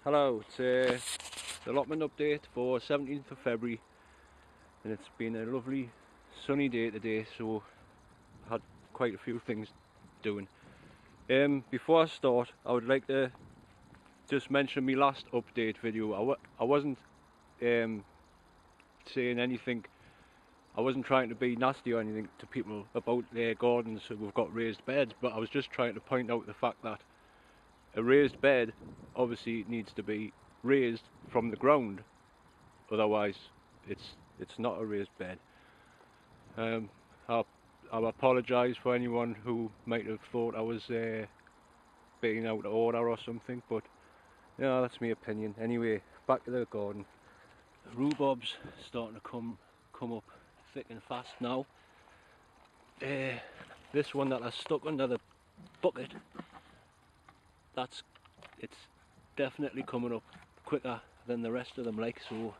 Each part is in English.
Hello, it's the allotment update for 17th of February, and it's been a lovely sunny day today, so I had quite a few things doing. Before I start, I would like to just mention my last update video. I wasn't saying anything, I wasn't trying to be nasty or anything to people about their gardens who've got raised beds, but I was just trying to point out the fact that a raised bed obviously needs to be raised from the ground, otherwise it's not a raised bed. I'll apologise for anyone who might have thought I was being out of order or something, but yeah, that's my opinion. Anyway, back to the garden. The rhubarb's starting to come up thick and fast now. This one that I stuck under the bucket, it's definitely coming up quicker than the rest of them, like, so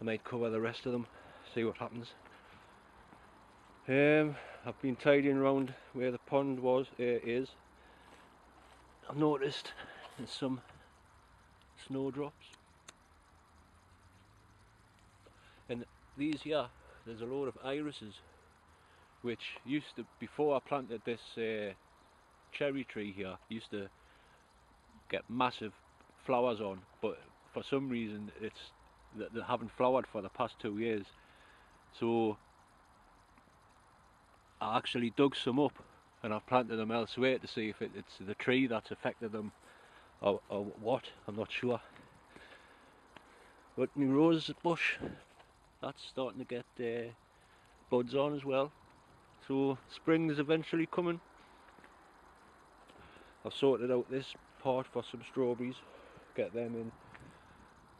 I might cover the rest of them, see what happens. I've been tidying around where the pond is. I've noticed there's some snowdrops, and these here, there's a load of irises which used to, before I planted this cherry tree here, used to get massive flowers on, but for some reason they haven't flowered for the past 2 years, so I actually dug some up and I've planted them elsewhere to see if it's the tree that's affected them or what, I'm not sure. But my rose bush, that's starting to get buds on as well, so spring is eventually coming. I've sorted out this part for some strawberries, get them in.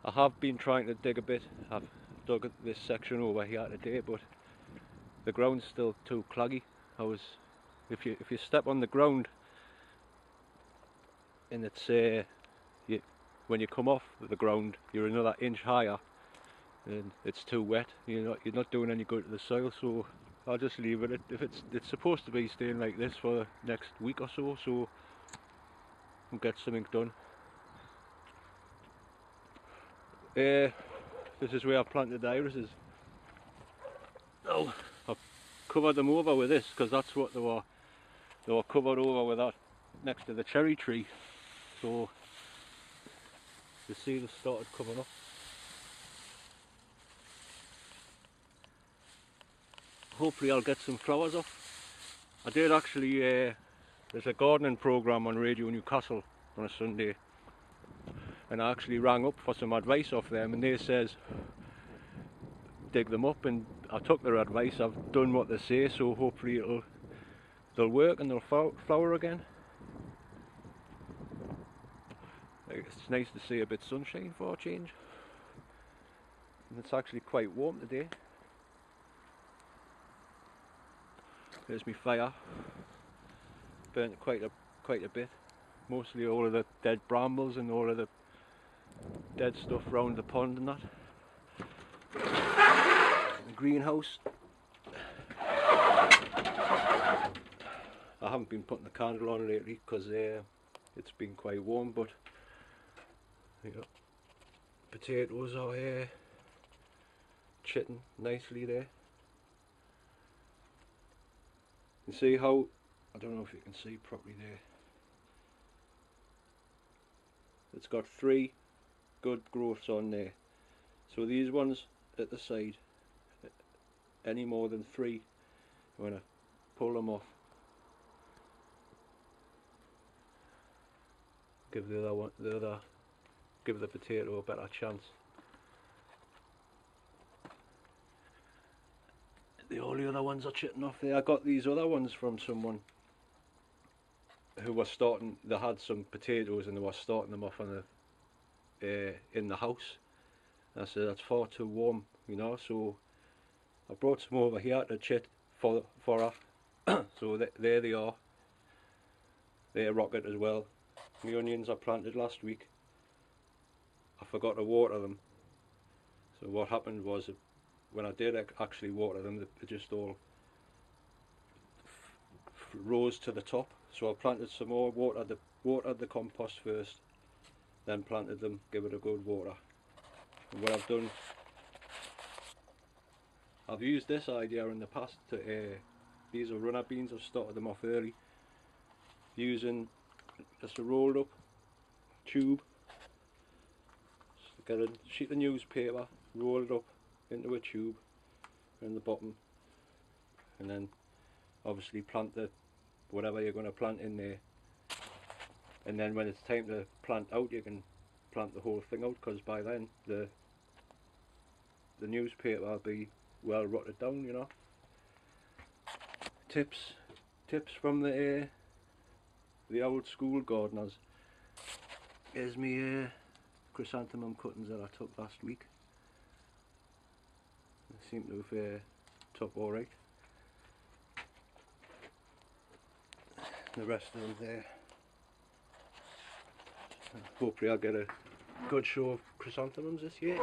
I have been trying to dig a bit. I've dug this section over here today, but the ground's still too claggy. If you step on the ground and it's when you come off the ground, you're another inch higher, and it's too wet. You're not doing any good to the soil. So I'll just leave it. If it's supposed to be staying like this for the next week or so, we'll get something done. This is where I planted the irises. Oh, I've covered them over with this because that's what they were covered over with, that next to the cherry tree. So the seed has started coming up. Hopefully I'll get some flowers off. I did actually, there's a gardening programme on Radio Newcastle on a Sunday, and I actually rang up for some advice off them, and they says dig them up, and I took their advice. I've done what they say, so hopefully they'll work and they'll flower again. It's nice to see a bit of sunshine for a change, and it's actually quite warm today. There's my fire, burnt quite a bit, mostly all of the dead brambles and all of the dead stuff around the pond and that. The greenhouse, I haven't been putting the candle on lately because it's been quite warm, but potatoes are chitting nicely there. You can see how, I don't know if you can see properly there, it's got 3 good growths on there. So these ones at the side, any more than 3, I'm going to pull them off, give give the potato a better chance. All the other ones are chipping off there. I got these other ones from someone who was starting, they had some potatoes and they were starting them off on in the house. And I said that's far too warm, so I brought some over here to chit for her. So there they are. They're rocket as well. My onions I planted last week, I forgot to water them. So what happened was, when I did actually water them, they just all rose to the top. So I planted some more, watered the compost first, then planted them, give it a good water. And what I've done, I've used this idea in the past to, these are runner beans, I've started them off early, using just a rolled up tube. Just get a sheet of newspaper, roll it up into a tube in the bottom, and then obviously plant the whatever you're going to plant in there, and then when it's time to plant out you can plant the whole thing out, because by then the newspaper will be well rotted down, you know. Tips from the old school gardeners. Here's me chrysanthemum cuttings that I took last week. They seem to have took alright. The rest of them there. Hopefully I'll get a good show of chrysanthemums this year.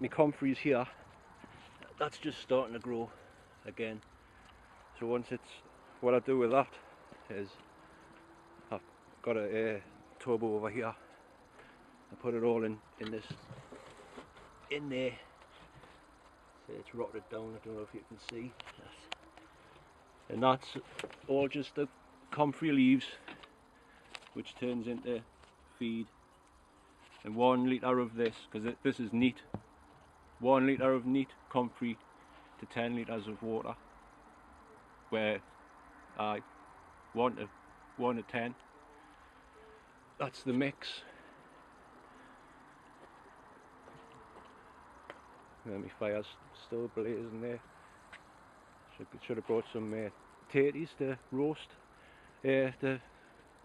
My comfrey's here, that's just starting to grow again. So once it's, what I do with that is, I've got a tub over here, I put it all in there. So it's rotted down, I don't know if you can see that. And that's all just the comfrey leaves, which turns into feed. And 1 litre of this, because this is neat, 1 litre of neat comfrey to 10 litres of water, where 1 to 10, that's the mix. And my fire's still blazing there. Should have brought some tatties to roast, to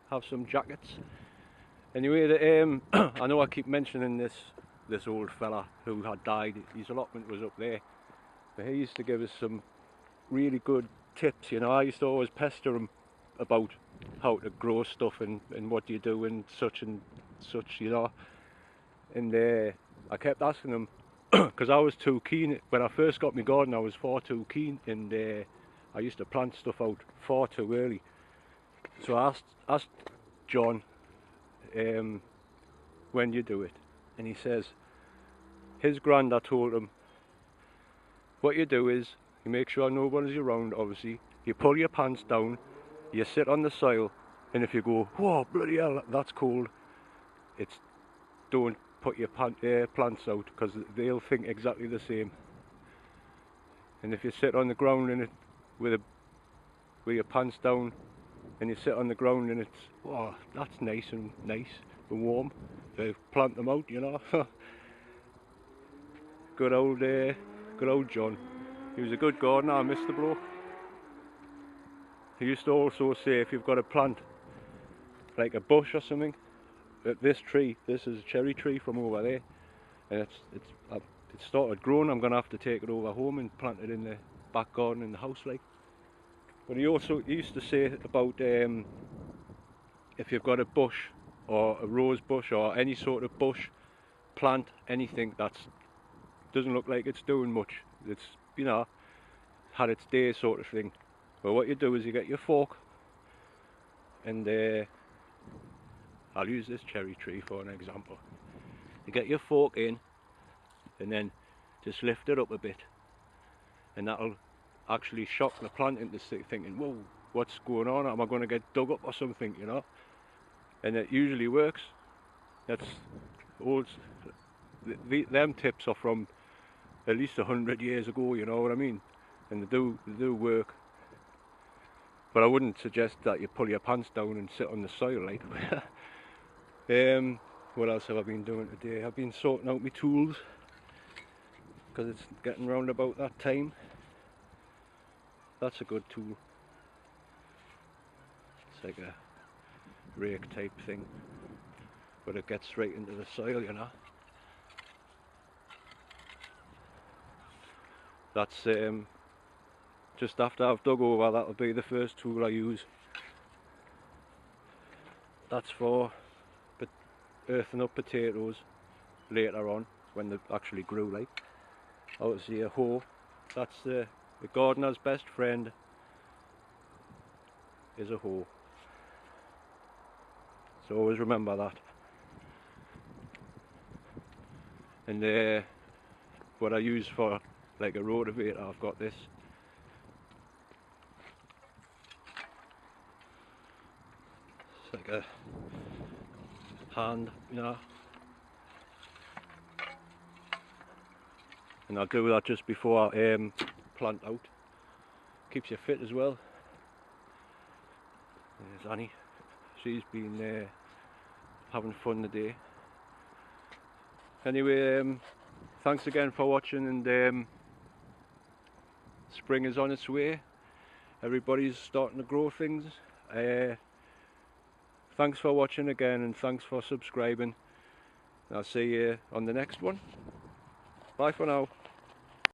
have some jackets. Anyway, I know I keep mentioning this old fella who had died. His allotment was up there, but he used to give us some really good tips. You know, I used to always pester him about how to grow stuff and what do you do and such, you know. And I kept asking him because I was too keen. When I first got my garden, I was far too keen, and I used to plant stuff out far too early. So I asked John, when you do it, and he says his granddad told him, what you do is you make sure nobody's around, obviously, you pull your pants down, you sit on the soil, and if you go, whoa, bloody hell, that's cold, it's, don't put your plants out, because they'll think exactly the same. And if you sit on the ground in it with your pants down, and you sit on the ground and it's, oh, that's nice and warm, so plant them out, you know. Good old John. He was a good gardener, I miss the bloke. He used to also say, if you've got a plant like a bush or something, this tree, this is a cherry tree from over there, and it started growing, I'm going to have to take it over home and plant it in the back garden in the house, like. But he used to say about if you've got a bush or a rose bush or any sort of bush, plant anything that doesn't look like it's doing much. It's, you know, had its day sort of thing. But what you do is you get your fork, and I'll use this cherry tree for an example. You get your fork in, and then just lift it up a bit, and that'll actually shock the plant into thinking, whoa, what's going on? Am I going to get dug up or something, you know? And it usually works. That's old. Them tips are from at least 100 years ago, you know what I mean? And they do work. But I wouldn't suggest that you pull your pants down and sit on the soil, like. What else have I been doing today? I've been sorting out my tools, because it's getting round about that time. That's a good tool. It's like a rake type thing, but it gets straight into the soil, you know. That's just after I've dug over, that'll be the first tool I use. That's for earthing up potatoes later on when they actually grew, like. Obviously a hoe, that's the The gardener's best friend is a hoe. So always remember that. And what I use for like a rotavator, I've got this. It's like a hand, you know. And I'll do that just before I plant out. Keeps you fit as well. There's Annie. She's been having fun today. Anyway, thanks again for watching, and spring is on its way. Everybody's starting to grow things. Thanks for watching again, and thanks for subscribing. I'll see you on the next one. Bye for now.